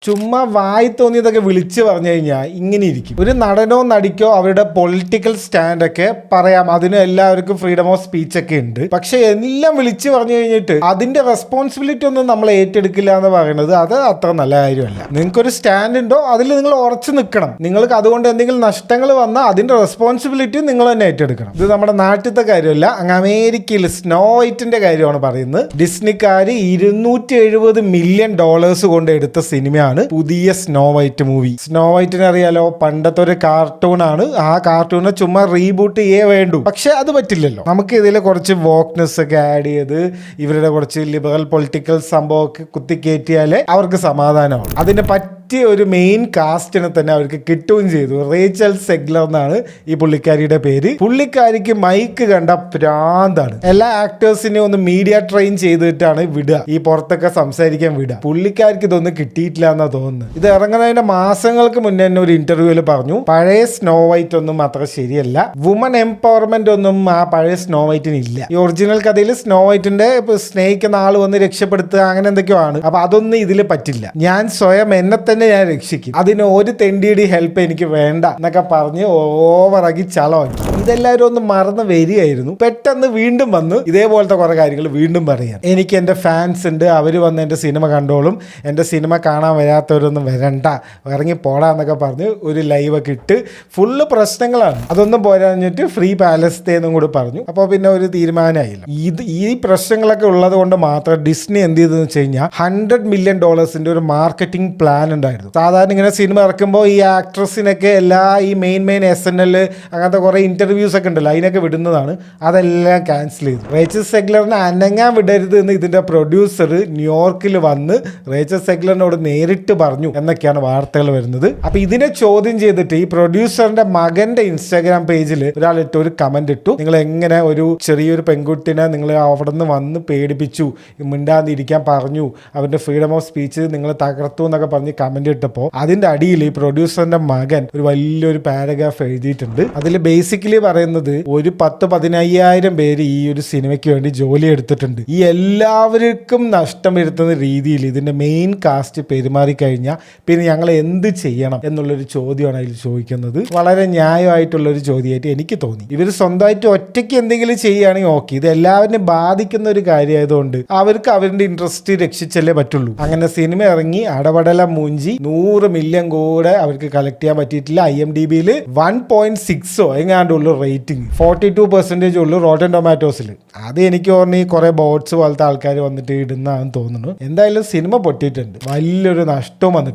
ചുമ്മാ വായി തോന്നിയതൊക്കെ വിളിച്ചു പറഞ്ഞു കഴിഞ്ഞാൽ ഇങ്ങനെ ഇരിക്കും. ഒരു നടനോ നടിക്കോ അവരുടെ പൊളിറ്റിക്കൽ സ്റ്റാൻഡൊക്കെ പറയാം, അതിന് എല്ലാവർക്കും ഫ്രീഡം ഓഫ് സ്പീച്ച് ഒക്കെ ഉണ്ട്. പക്ഷെ എല്ലാം വിളിച്ചു പറഞ്ഞു കഴിഞ്ഞിട്ട് അതിന്റെ റെസ്പോൺസിബിലിറ്റി ഒന്നും നമ്മൾ ഏറ്റെടുക്കില്ല എന്ന് പറയുന്നത് അത് അത്ര നല്ല കാര്യമല്ല. നിങ്ങൾക്കൊരു സ്റ്റാൻഡ് ഉണ്ടോ അതിൽ നിങ്ങൾ ഉറച്ചു നിൽക്കണം. നിങ്ങൾക്ക് അതുകൊണ്ട് എന്തെങ്കിലും നഷ്ടങ്ങൾ വന്നാൽ അതിന്റെ റെസ്പോൺസിബിലിറ്റി നിങ്ങൾ തന്നെ ഏറ്റെടുക്കണം. ഇത് നമ്മുടെ നാട്ടിലത്തെ കാര്യമല്ല, അങ്ങ് അമേരിക്കയിൽ സ്നോ വൈറ്റിന്റെ കാര്യമാണ് പറയുന്നത്. ഡിസ്നിക്കാർ $270 മില്യൺ കൊണ്ട് എടുത്ത സിനിമയാണ് പുതിയ സ്നോ വൈറ്റ് മൂവി. സ്നോ വൈറ്റിനെ അറിയാലോ, പണ്ടത്തെ ഒരു കാർട്ടൂൺ ആണ്. ആ കാർട്ടൂണിനെ ചുമ്മാ റീബൂട്ട് ചെയ്യേ വേണ്ടു. പക്ഷെ അത് പറ്റില്ലല്ലോ. നമുക്ക് ഇതിൽ കുറച്ച് വോക്ക്നെസ് ഒക്കെ ആഡ് ചെയ്ത് ഇവരുടെ കുറച്ച് ലിബറൽ പൊളിറ്റിക്കൽ സംഭവമൊക്കെ കുത്തിക്കയറ്റിയാലേ അവർക്ക് സമാധാനമാണ്. അതിനെ പറ്റിയ ഒരു മെയിൻ കാസ്റ്റിനെ തന്നെ അവർക്ക് കിട്ടുകയും ചെയ്തു. റേച്ചൽ സെഗ്ലർ എന്നാണ് ഈ പുള്ളിക്കാരിയുടെ പേര്. പുള്ളിക്കാരിക്ക് മൈക്ക് കണ്ട പ്രാന്താണ്. എല്ലാ ആക്ടേഴ്സിനെയും ഒന്ന് മീഡിയ ട്രെയിൻ ചെയ്തിട്ടാണ് വിടുക, ഈ പുറത്തൊക്കെ സംസാരിക്കാൻ വിടുക. പുള്ളിക്കാർക്ക് ഇതൊന്നും കിട്ടിയിട്ടില്ല എന്നാ തോന്നുന്നത്. ഇത് ഇറങ്ങുന്നതിന്റെ മാസങ്ങൾക്ക് മുന്നേ തന്നെ ഒരു ഇന്റർവ്യൂവിൽ പറഞ്ഞു, പഴയ സ്നോ വൈറ്റ് ഒന്നും അത്ര ശരിയല്ല, വുമൺ എംപവർമെന്റ് ഒന്നും ആ പഴയ സ്നോ വൈറ്റിന് ഇല്ല. ഈ ഒറിജിനൽ കഥയിൽ സ്നോ വൈറ്റിന്റെ സ്നേഹിക്കുന്ന ആൾ വന്ന് രക്ഷപ്പെടുത്തുക അങ്ങനെ എന്തൊക്കെയോ ആണ്. അപ്പൊ അതൊന്നും ഇതിൽ പറ്റില്ല. ഞാൻ സ്വയം എന്നെ തന്നെ ഞാൻ രക്ഷിക്കും, അതിന് ഒരു തെണ്ടിയുടെ ഹെൽപ്പ് എനിക്ക് വേണ്ട എന്നൊക്കെ പറഞ്ഞ് ഓവറാക്കി ചളവാക്കി. ഇതെല്ലാവരും ഒന്ന് മറന്ന് വരികയായിരുന്നു. പെട്ടെന്ന് വീണ്ടും വന്ന് ഇതേപോലത്തെ കുറെ കാര്യങ്ങൾ വീണ്ടും പറയാം. എനിക്ക് എൻ്റെ ഫാൻസ് ഉണ്ട്, അവര് വന്ന് എൻ്റെ സിനിമ കണ്ടോളും, എൻ്റെ സിനിമ കാണാൻ വരാത്തവരൊന്നും വരണ്ട, ഇറങ്ങി പോടാ എന്നൊക്കെ പറഞ്ഞ് ഒരു ലൈവൊക്കെ ഇട്ട് ഫുള്ള് പ്രശ്നങ്ങളാണ്. അതൊന്നും പോരാഞ്ഞിട്ട് ഫ്രീ പാലസ്തീൻ എന്നും കൂടി പറഞ്ഞു. അപ്പോൾ പിന്നെ ഒരു തീരുമാനമായില്ല. ഈ പ്രശ്നങ്ങളൊക്കെ ഉള്ളത് കൊണ്ട് മാത്രം ഡിസ്നി എന്ത് ചെയ്തെന്ന് വെച്ച് കഴിഞ്ഞാൽ $100 മില്യൺ ഒരു മാർക്കറ്റിംഗ് പ്ലാൻ ഉണ്ടായിരുന്നു. സാധാരണ ഇങ്ങനെ സിനിമ ഇറക്കുമ്പോൾ ഈ ആക്ട്രസിനൊക്കെ എല്ലാ ഈ മെയിൻ SNL അങ്ങനത്തെ കുറെ ഇന്റർവ്യൂസ് ഒക്കെ ഉണ്ടല്ലോ, അതിനൊക്കെ വിടുന്നതാണ്. അതെല്ലാം ക്യാൻസൽ ചെയ്തു. റേച്ചൽ സെഗ്ലറിനെ അനങ്ങാൻ വിടരുത് എന്ന് ഇതിന്റെ പ്രൊഡ്യൂസർ ന്യൂയോർക്കിൽ വന്ന് റേച്ചൽ സെഗ്ലറിനോട് നേരിട്ട് പറഞ്ഞു എന്നൊക്കെയാണ് വാർത്തകൾ വരുന്നത്. അപ്പൊ ഇതിനെ ചോദ്യം ചെയ്തിട്ട് ഈ പ്രൊഡ്യൂസറിന്റെ മകന്റെ ഇൻസ്റ്റാഗ്രാം പേജിൽ ഒരാൾ ഇട്ട് ഒരു കമന്റ് ഇട്ടു, നിങ്ങൾ എങ്ങനെ ഒരു ചെറിയൊരു പെൺകുട്ടിനെ നിങ്ങൾ അവിടെ നിന്ന് വന്ന് പേടിപ്പിച്ചു, മിണ്ടാതിരിക്കാൻ പറഞ്ഞു, അവരുടെ ഫ്രീഡം ഓഫ് സ്പീച്ച് നിങ്ങൾ തകർത്തു എന്നൊക്കെ പറഞ്ഞ് കമന്റ് ഇട്ടപ്പോൾ അതിന്റെ അടിയിൽ ഈ പ്രൊഡ്യൂസറിന്റെ മകൻ ഒരു വലിയൊരു പാരഗ്രാഫ് എഴുതിയിട്ടുണ്ട്. അതിൽ ബേസിക്കലി പറയുന്നത് ഒരു 10,000-15,000 പേര് ഈ ഒരു സിനിമയ്ക്ക് വേണ്ടി ജോലി എടുത്തിട്ടുണ്ട്. ഈ എല്ലാവർക്കും നഷ്ടം വരുത്തുന്ന രീതിയിൽ ഇതിന്റെ മെയിൻ കാസ്റ്റ് പെരുമാറി കഴിഞ്ഞാൽ പിന്നെ ഞങ്ങൾ എന്ത് ചെയ്യണം എന്നുള്ളൊരു ചോദ്യമാണ് അതിൽ ചോദിക്കുന്നത്. വളരെ ന്യായമായിട്ടുള്ളൊരു ചോദ്യമായിട്ട് എനിക്ക് തോന്നി. ഇവർ സ്വന്തമായിട്ട് ഒറ്റയ്ക്ക് എന്തെങ്കിലും ചെയ്യുകയാണെങ്കിൽ ഓക്കെ, ഇത് എല്ലാവരും ബാധിക്കുന്ന ഒരു കാര്യമായതുകൊണ്ട് അവർക്ക് അവരുടെ ഇൻട്രസ്റ്റ് രക്ഷിച്ചല്ലേ പറ്റുള്ളൂ. അങ്ങനെ സിനിമ ഇറങ്ങി അടപടല മൂഞ്ചി 100 മില്യൺ കൂടെ അവർക്ക് കളക്ട് ചെയ്യാൻ പറ്റിയിട്ടില്ല. IMDbയിൽ 1.6 എങ്ങാണ്ടുള്ളൂ റേറ്റിംഗ്, 42% ഉള്ളൂ റോട്ടൻ ടൊമാറ്റോസിൽ. അത് എനിക്ക് ഓർമ്മ കുറെ ബോട്ട്സ് പോലത്തെ ആൾക്കാർ വന്നിട്ട് ഇടുന്നതാണെന്ന് തോന്നുന്നു. എന്തായാലും സിനിമ പൊട്ടിയിട്ടുണ്ട്, വലിയൊരു നഷ്ടവും വന്നിട്ടുണ്ട്.